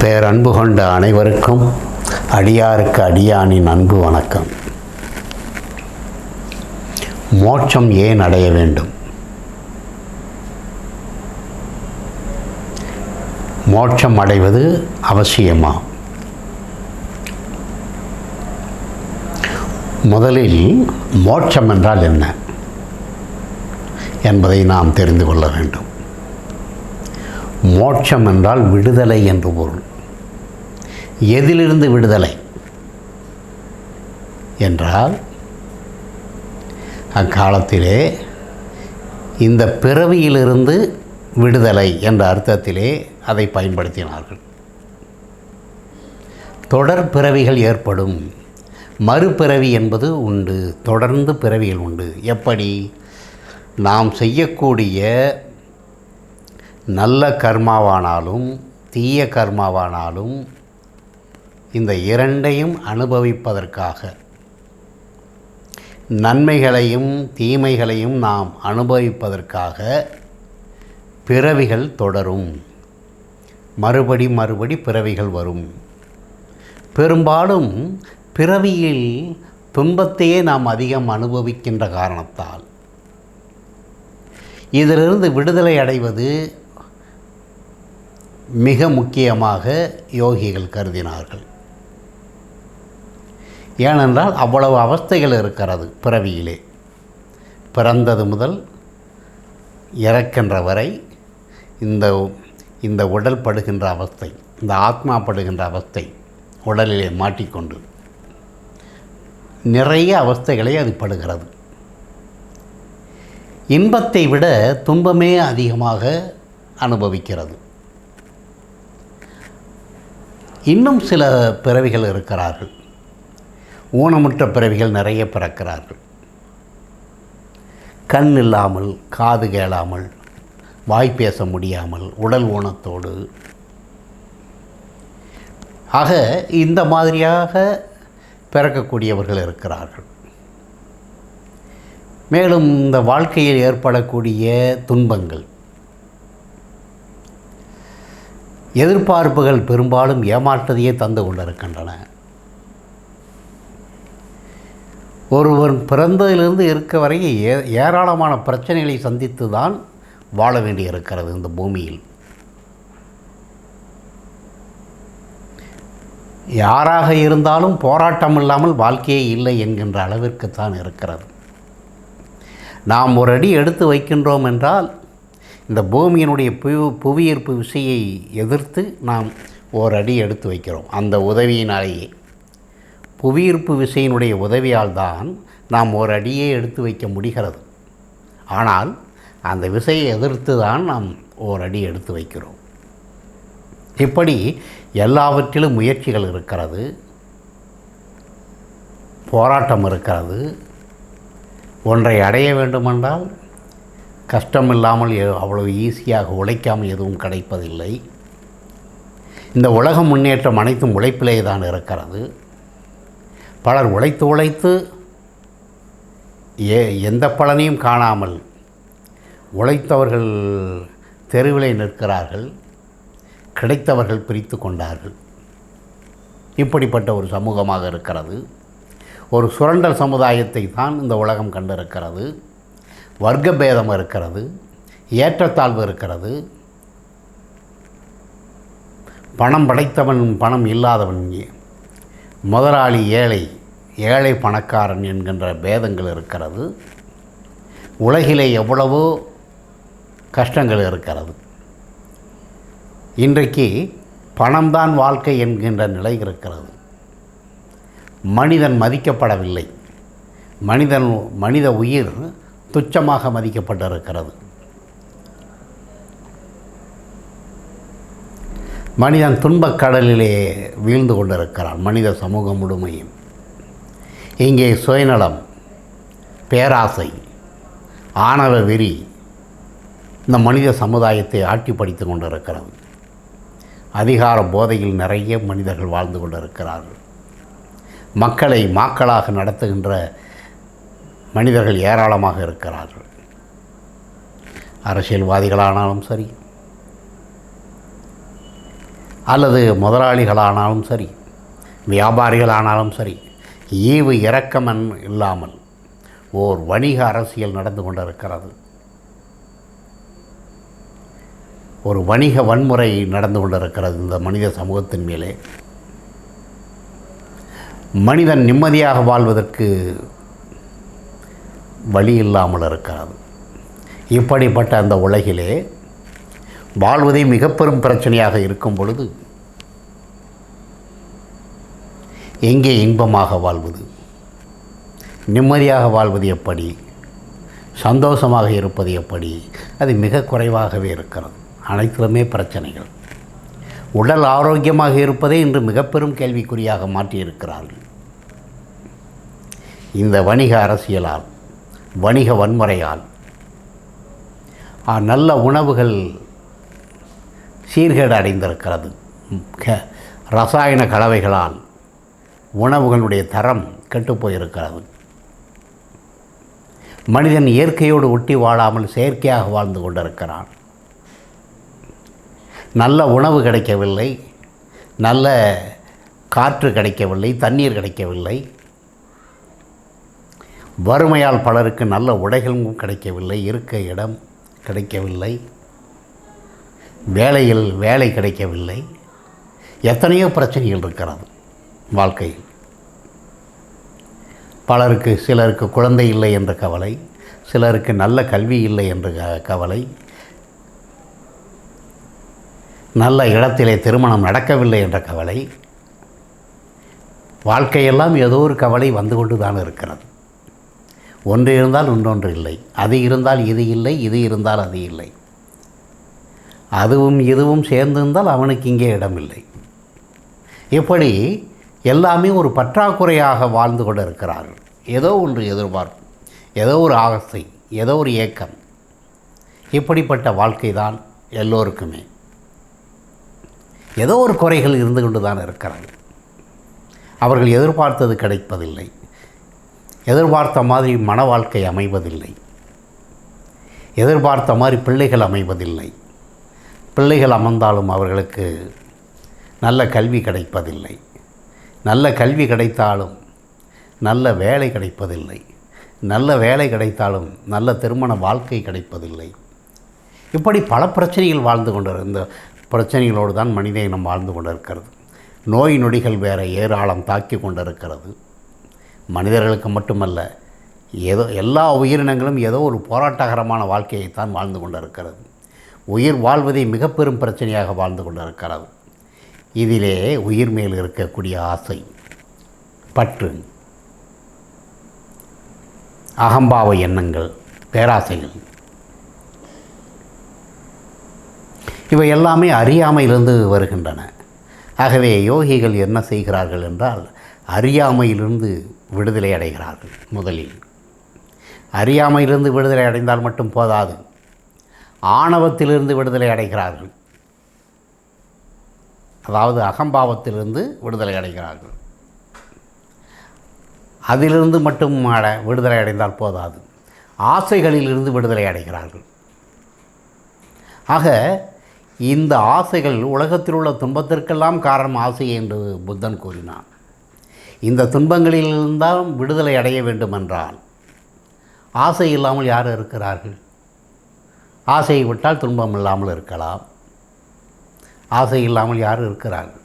பேரன்பு கொண்ட அனைவருக்கும் அடியாருக்கு அடியானின் அன்பு வணக்கம். மோட்சம் ஏன் அடைய வேண்டும்? மோட்சம் அடைவது அவசியமா? முதலில் மோட்சம் என்றால் என்ன என்பதை நாம் தெரிந்து கொள்ள வேண்டும். மோட்சம் என்றால் விடுதலை என்று பொருள். எதிலிருந்து விடுதலை என்றால், அக்காலத்திலே இந்த பிறவியிலிருந்து விடுதலை என்ற அர்த்தத்திலே அதை பயன்படுத்தினார்கள். தொடர் பிறவிகள் ஏற்படும், மறுபிறவி என்பது உண்டு, தொடர்ந்து பிறவிகள் உண்டு. எப்படி? நாம் செய்யக்கூடிய நல்ல கர்மாவானாலும் தீய கர்மாவானாலும் இந்த இரண்டையும் அனுபவிப்பதற்காக, நன்மைகளையும் தீமைகளையும் நாம் அனுபவிப்பதற்காக பிறவிகள் தொடரும். மறுபடி பிறவிகள் வரும். பெரும்பாலும் பிறவியில் துன்பத்தையே நாம் அதிகம் அனுபவிக்கின்ற காரணத்தால் இதிலிருந்து விடுதலை அடைவது மிக முக்கியமாக யோகிகள் கருதினார்கள். ஏனென்றால் அவ்வளவு அவஸ்தைகள் இருக்கிறது பிறவியிலே. பிறந்தது முதல் இறக்கின்ற வரை இந்த உடல் படுகின்ற அவஸ்தை, இந்த ஆத்மா படுகின்ற அவஸ்தை, உடலிலே மாட்டிக்கொண்டு நிறைய அவஸ்தைகளை அது படுகிறது. இன்பத்தை விட துன்பமே அதிகமாக அனுபவிக்கிறது. இன்னும் சில பிறவிகள் இருக்கிறார்கள். ஊனமுற்ற பிறவிகள் நிறைய பிறக்கிறார்கள். கண் இல்லாமல், காது கேளாமல், வாய் பேச முடியாமல், உடல் ஊனத்தோடு. ஆக இந்த மாதிரியாக பிறக்கக்கூடியவர்கள் இருக்கிறார்கள். மேலும் இந்த வாழ்க்கையில் ஏற்படக்கூடிய துன்பங்கள், எதிர்பார்ப்புகள் பெரும்பாலும் ஏமாற்றத்தையே தந்து கொண்டிருக்கின்றன. ஒருவர் பிறந்ததிலிருந்து இருக்க வரை ஏராளமான பிரச்சனைகளை சந்தித்து தான் வாழ வேண்டியிருக்கிறது இந்த பூமியில். யாராக இருந்தாலும் போராட்டம் இல்லாமல் வாழ்க்கையே இல்லை என்கின்ற அளவிற்குத்தான் இருக்கிறது. நாம் ஒரு அடி எடுத்து வைக்கின்றோம் என்றால் இந்த பூமியினுடைய புவியீர்ப்பு விசையை எதிர்த்து நாம் ஒரு அடி எடுத்து வைக்கிறோம். அந்த உதவியினாலேயே, புவியீர்ப்பு விசையினுடைய உதவியால் தான் நாம் ஒரு அடியே எடுத்து வைக்க முடிகிறது. ஆனால் அந்த விசையை எதிர்த்து தான் நாம் ஒரு அடி எடுத்து வைக்கிறோம். இப்படி எல்லாவற்றிலும் முயற்சிகள் இருக்கிறது, போராட்டம் இருக்கிறது. ஒன்றை அடைய வேண்டுமென்றால் கஷ்டமில்லாமல் அவ்வளவு ஈஸியாக உழைக்காமல் எதுவும் கிடைப்பதில்லை. இந்த உலக முன்னேற்றம் அனைத்தும் உழைப்பிலே தான் இருக்கிறது. பலர் உழைத்து எந்த பலனையும் காணாமல் உழைத்தவர்கள் தெருவிலே நிற்கிறார்கள், கிடைத்தவர்கள் பிரித்து கொண்டார்கள். இப்படிப்பட்ட ஒரு சமூகமாக இருக்கிறது. ஒரு சுரண்டல் சமுதாயத்தை தான் இந்த உலகம் கண்டிருக்கிறது. வர்க்க பேதம் இருக்கிறது, ஏற்றத்தாழ்வு இருக்கிறது. பணம் படைத்தவன், பணம் இல்லாதவன், முதலாளி ஏழை, ஏழை பணக்காரன் என்கின்ற பேதங்கள் இருக்கிறது. உலகிலே எவ்வளவோ கஷ்டங்கள் இருக்கிறது. இன்றைக்கு பணம்தான் வாழ்க்கை என்கின்ற நிலை இருக்கிறது. மனிதன் மதிக்கப்படவில்லை. மனித உயிர் துச்சமாக மதிக்கப்பட்டிருக்கிறது. மனிதன் துன்பக்கடலிலே வீழ்ந்து கொண்டிருக்கிறான், மனித சமூகம் முழுமையும். இங்கே சுயநலம், பேராசை, ஆணவ வெறி இந்த மனித சமுதாயத்தை ஆட்டி படித்து கொண்டிருக்கிறது. அதிகார போதையில் நிறைய மனிதர்கள் வாழ்ந்து கொண்டிருக்கிறார்கள். மக்களை மாக்களாக நடத்துகின்ற மனிதர்கள் ஏராளமாக இருக்கிறார்கள். அரசியல்வாதிகளானாலும் சரி, அல்லது முதலாளிகளானாலும் சரி, வியாபாரிகளானாலும் சரி, ஈவு இரக்கம் இல்லாமல் ஓர் வணிக அரசியல் நடந்து கொண்டிருக்கிறது. ஒரு வணிக வன்முறை நடந்து கொண்டிருக்கிறது இந்த மனித சமூகத்தின் மேலே. மனிதன் நிம்மதியாக வாழ்வதற்கு வழி இல்லாமல் இருக்கிறது. இப்படிப்பட்ட அந்த உலகிலே வாழ்வதே மிக பெரும் பிரச்சனையாக இருக்கும் பொழுது எங்கே இன்பமாக வாழ்வது, நிம்மதியாக வாழ்வது எப்படி, சந்தோஷமாக இருப்பது எப்படி? அது மிக குறைவாகவே இருக்கிறது. அனைத்திலுமே பிரச்சனைகள். உடல் ஆரோக்கியமாக இருப்பதே இன்று மிக பெரும் கேள்விக்குறியாக மாற்றியிருக்கிறார்கள். இந்த வணிக அரசியலால், வணிக வன்முறையால், நல்ல உணவுகள் சீர்கேடு அடைந்திருக்கிறது. ரசாயன கலவைகளால் உணவுகளுடைய தரம் கெட்டுப்போயிருக்கிறது. மனிதன் இயற்கையோடு ஒட்டி வாழாமல் செயற்கையாக வாழ்ந்து கொண்டிருக்கிறான். நல்ல உணவு கிடைக்கவில்லை, நல்ல காற்று கிடைக்கவில்லை, தண்ணீர் கிடைக்கவில்லை. வறுமையால் பலருக்கு நல்ல உடைகளும் கிடைக்கவில்லை, இருக்க இடம் கிடைக்கவில்லை, வேலையில் வேலை கிடைக்கவில்லை. எத்தனையோ பிரச்சனைகள் இருக்கிறது வாழ்க்கையில். பலருக்கு, சிலருக்கு குழந்தை இல்லை என்ற கவலை, சிலருக்கு நல்ல கல்வி இல்லை என்ற கவலை, நல்ல இடத்திலே திருமணம் நடக்கவில்லை என்ற கவலை. வாழ்க்கையெல்லாம் ஏதோ ஒரு கவலை வந்து கொண்டு தான் இருக்கிறது. ஒன்று இருந்தால் இன்னொன்று இல்லை, அது இருந்தால் இது இல்லை, இது இருந்தால் அது இல்லை. அதுவும் இதுவும் சேர்ந்திருந்தால் அவனுக்கு இங்கே இடமில்லை. இப்படி எல்லாமே ஒரு பற்றாக்குறையாக வாழ்ந்து கொண்டு இருக்கிறார்கள். ஏதோ ஒன்று எதிர்பார்ப்பு, ஏதோ ஒரு ஆசை, ஏதோ ஒரு ஏக்கம். இப்படிப்பட்ட வாழ்க்கை தான் எல்லோருக்குமே. ஏதோ ஒரு குறைகள் இருந்து கொண்டு தான் இருக்கிறார்கள். அவர்கள் எதிர்பார்த்தது கிடைப்பதில்லை, எதிர்பார்த்த மாதிரி மன வாழ்க்கை அமைவதில்லை, எதிர்பார்த்த மாதிரி பிள்ளைகள் அமைவதில்லை. பிள்ளைகள் அமர்ந்தாலும் அவர்களுக்கு நல்ல கல்வி கிடைப்பதில்லை, நல்ல கல்வி கிடைத்தாலும் நல்ல வேலை கிடைப்பதில்லை, நல்ல வேலை கிடைத்தாலும் நல்ல திருமண வாழ்க்கை கிடைப்பதில்லை. இப்படி பல பிரச்சனைகள் வாழ்ந்து கொண்டிருந்த பிரச்சனைகளோடு தான் மனித இனம் வாழ்ந்து கொண்டிருக்கிறது. நோய் நொடிகள் வேறு ஏராளம் தாக்கி கொண்டிருக்கிறது. மனிதர்களுக்கு மட்டுமல்ல, ஏதோ எல்லா உயிரினங்களும் ஏதோ ஒரு போராட்டகரமான வாழ்க்கையைத்தான் வாழ்ந்து கொண்டிருக்கிறது. உயிர் வாழ்வதை மிக பெரும் பிரச்சனையாக வாழ்ந்து கொண்டிருக்கிறது. இதிலே உயிர் மேல் இருக்கக்கூடிய ஆசை, பற்று, அகம்பாவ எண்ணங்கள், பேராசைகள், இவை எல்லாமே அறியாமையிலிருந்து வருகின்றன. ஆகவே யோகிகள் என்ன செய்கிறார்கள் என்றால், அறியாமையிலிருந்து விடுதலை அடைகிறார்கள். முதலில் அறியாமையிலிருந்து விடுதலை அடைந்தால் மட்டும் போதாது, ஆணவத்திலிருந்து விடுதலை அடைகிறார்கள். அதாவது அகம்பாவத்திலிருந்து விடுதலை அடைகிறார்கள். அதிலிருந்து மட்டும் விடுதலை அடைந்தால் போதாது, ஆசைகளிலிருந்து விடுதலை அடைகிறார்கள். ஆக இந்த ஆசைகள், உலகத்தில் உள்ள துன்பத்திற்கெல்லாம் காரணம் ஆசை என்று புத்தன் கூறினான். இந்த துன்பங்களிலிருந்தால் விடுதலை அடைய வேண்டுமென்றால் ஆசை இல்லாமல் யார் இருக்கிறார்கள்? ஆசையை விட்டால் துன்பம் இல்லாமல் இருக்கலாம். ஆசை இல்லாமல் யார் இருக்கிறார்கள்?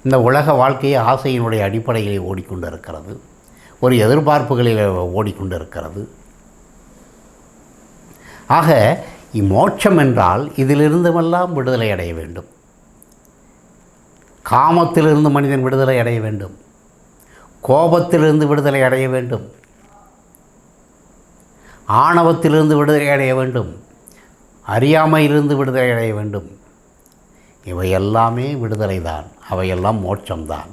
இந்த உலக வாழ்க்கையை ஆசையினுடைய அடிப்படையில் ஓடிக்கொண்டு இருக்கிறது, ஒரு எதிர்பார்ப்புகளில் ஓடிக்கொண்டு இருக்கிறது. ஆக மோட்சம் என்றால் இதிலிருந்துமெல்லாம் விடுதலை அடைய வேண்டும். காமத்திலிருந்து மனிதன் விடுதலை அடைய வேண்டும், கோபத்திலிருந்து விடுதலை அடைய வேண்டும், ஆணவத்திலிருந்து விடுதலை அடைய வேண்டும், அறியாமையிலிருந்து விடுதலை அடைய வேண்டும். இவையெல்லாமே விடுதலை தான், அவையெல்லாம் மோட்சம்தான்.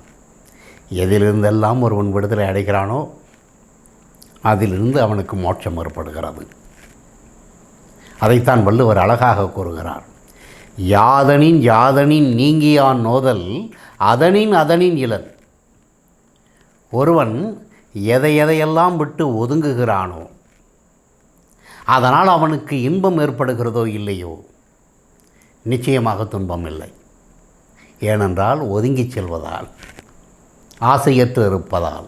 எதிலிருந்தெல்லாம் ஒருவன் விடுதலை அடைகிறானோ அதிலிருந்து அவனுக்கு மோட்சம் ஏற்படுகிறது. அதைத்தான் வள்ளுவர் அழகாக கூறுகிறார். யாதனின் யாதனின் நீங்கியான் நோதல் அதனின் அதனின் இலன். ஒருவன் எதை எதையெல்லாம் விட்டு ஒதுங்குகிறானோ அதனால் அவனுக்கு இன்பம் ஏற்படுகிறதோ இல்லையோ, நிச்சயமாக துன்பம் இல்லை. ஏனென்றால் ஒதுங்கிச் செல்வதால், ஆசையற்று இருப்பதால்.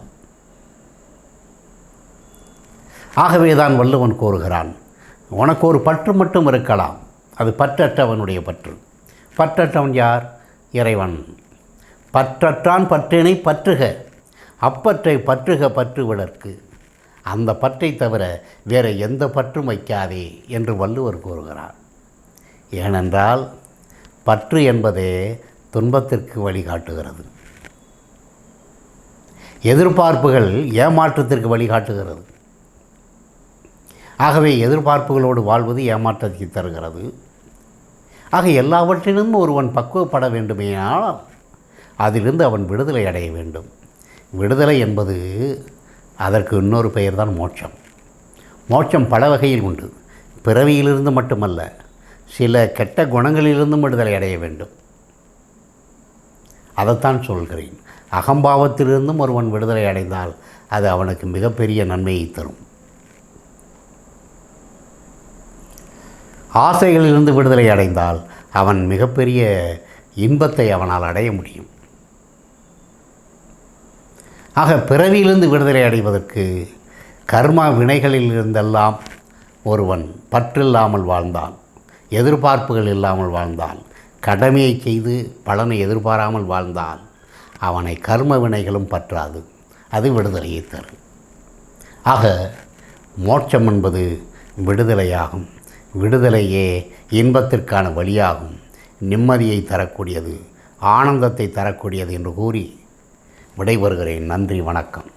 ஆகவே தான் வள்ளுவன் கூறுகிறான், உனக்கு ஒரு பற்று மட்டும் இருக்கலாம், அது பற்றற்றவனுடைய பற்று. பற்றற்றவன் யார்? இறைவன். பற்றற்றான் பற்றினை பற்றுக, அப்பற்றை பற்றுக பற்றுவிடற்கு. அந்த பற்றை தவிர வேறு எந்த பற்றும் வைக்காதே என்று வள்ளுவர் கூறுகிறார். ஏனென்றால் பற்று என்பதே துன்பத்திற்கு வழிகாட்டுகிறது. எதிர்பார்ப்புகள் ஏமாற்றத்திற்கு வழிகாட்டுகிறது. ஆகவே எதிர்பார்ப்புகளோடு வாழ்வது ஏமாற்றத்தை தருகிறது. ஆக எல்லாவற்றிலும் ஒருவன் பக்குவப்பட வேண்டுமேனால் அதிலிருந்து அவன் விடுதலை அடைய வேண்டும். விடுதலை என்பது அதற்கு இன்னொரு பெயர் தான் மோட்சம். மோட்சம் பல வகையில் உண்டு. பிறவியிலிருந்து மட்டுமல்ல, சில கெட்ட குணங்களிலிருந்தும் விடுதலை அடைய வேண்டும். அதைத்தான் சொல்கிறேன். அகம்பாவத்திலிருந்தும் ஒருவன் விடுதலை அடைந்தால் அது அவனுக்கு மிகப்பெரிய நன்மையை தரும். ஆசைகளிலிருந்து விடுதலை அடைந்தால் அவன் மிகப்பெரிய இன்பத்தை அவனால் அடைய முடியும். ஆக பிறவியிலிருந்து விடுதலை அடைவதற்கு கர்ம வினைகளில் இருந்தெல்லாம் ஒருவன் பற்றில்லாமல் வாழ்ந்தால், எதிர்பார்ப்புகள் இல்லாமல் வாழ்ந்தால், கடமையை செய்து பலனை எதிர்பாராமல் வாழ்ந்தால் அவனை கர்ம வினைகளும் பற்றாது. அது விடுதலையை தரும். ஆக மோட்சம் என்பது விடுதலையாகும். விடுதலையே இன்பத்திற்கான வழியாகும். நிம்மதியை தரக்கூடியது, ஆனந்தத்தை தரக்கூடியது என்று கூறி விடைபெறுகிறேன். நன்றி, வணக்கம்.